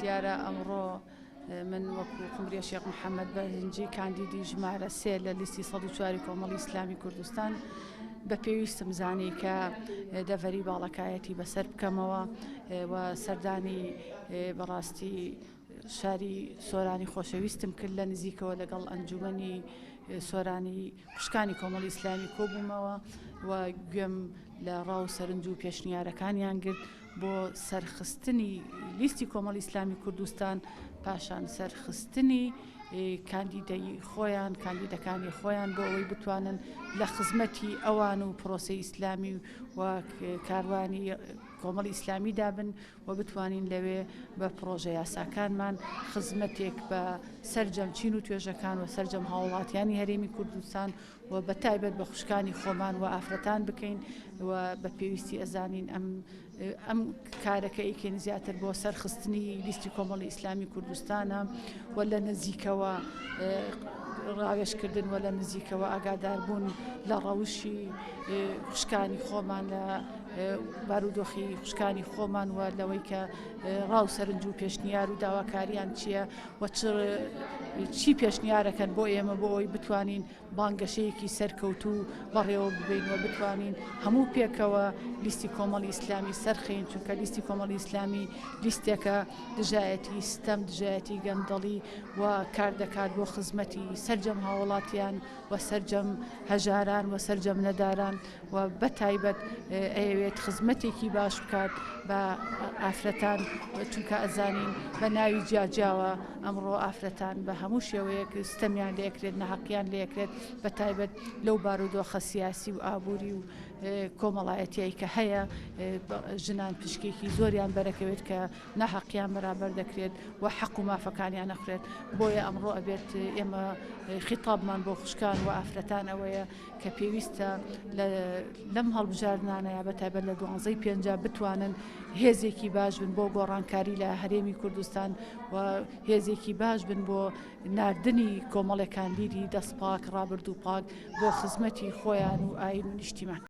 دیارە ئەمڕۆ من وەکو قمبریە شێخ محەممەد بەرهنجی کاندیدی ژمارە 3 لە لیستی 104 کۆمەڵی ئیسلامی کوردستان بە پێویستم زانی کە دەڤەری باڵەکایەتی بەسەر بکەمەوە و سەردانی بەڕاستی شاری سۆرانی خۆشەویستم کرد لە نزیکەوە لەگەڵ ئەنجومەنی سۆرانی خوشکانی کۆمەڵی ئیسلامی کۆبوومەوە و گوێم لە ڕاو سەرنج و پێشنیارەکانیان گرت بۆ سەرخستنی لیستی کۆمەڵی ئیسلامی کوردستان پاشان سەرخستنی کاندیدەی خۆیان کاندیدەکانی خۆیان بۆ ئەوەی بتوانن لە خزمەتی ئەوان و پرۆسەی ئیسلامی و کاروانی کۆمەڵی ئیسلامی دابن و بتوانین لەوێ بە پرۆژە یاساکانمان خزمەتێک بە سەرجەم چین و توێژەکان و سەرجەم هاوڵاتیانی هەرێمی کوردستان و بە تایبەت بە خوشکانی خۆمان و ئافرەتان بکەین و بە پێویستی ئەزانین ئەم کارەکە ئیکەین زیاتر بۆ سەرخستنی لیستی کۆمەڵی ئیسلامی کوردستانە و لە نزیکەوە ڕاوێژکردن و لە نزیکەوە ئاگاداربوون لە ڕەوشی خوشکانی خۆمان لە بارودۆخی خوشکانی خۆمان و لەوەی کە ڕاو سەرنج و پێشنیار و داواکاریان چییە و چی پێشنیارەکەن بۆ ئێمە بۆ ئەوی بتوانین بانگەشەیەکی سەرکەوتوو بەڕێوە ببین و بتوانین هەموو پێکەوە لیستی کۆمەڵی ئیسلامی سەرخەین چونکە لیستی کۆمەڵی ئیسلامی لیستێکە دژایەتی ستەم دژایەتی گەندەڵی و کار دەکات بۆ خزمەتی سەرجەم هاوڵاتیان و سەرجەم هەژاران و سەرجەم نەداران و بە تایبەت ئەوێت خزمەتێکی باش بکات بە ئافرەتان چونکە ئەزانین بە ناوی جیاجیاوە ئەمڕۆ ئافرەتان بە هەموو شێوەیەک ستەمیان لێکرێت نەحەقیان لێکرێت بە تایبەت لەو بارودۆخە سیاسی و ئابووری و کۆمەڵایەتیایی کە هەیە ژنان پشکێکی زۆریان بەرەکەوێت کە نەحەقیان بەرامبەر دەکرێت و حەق و مافەکانیان نەخرێت بۆیە ئەمڕۆ ئەبێت ئێمە خیتابمان بۆ خوشکان و ئافرەتان ئەوەیە کە پێویستە لەم هەڵبژاردنانەیە بە تایبەت لە 12 بتوانن هێزێکی باش بن بۆ گۆڕانکاری لە هەرێمی کوردستان و هێزێکی باش بن بۆ ناردنی کۆمەڵێکان لیری دەستپاک ڕابرد و پاک بۆ خزمەتی خۆیان و ئاین و نیشتیمان.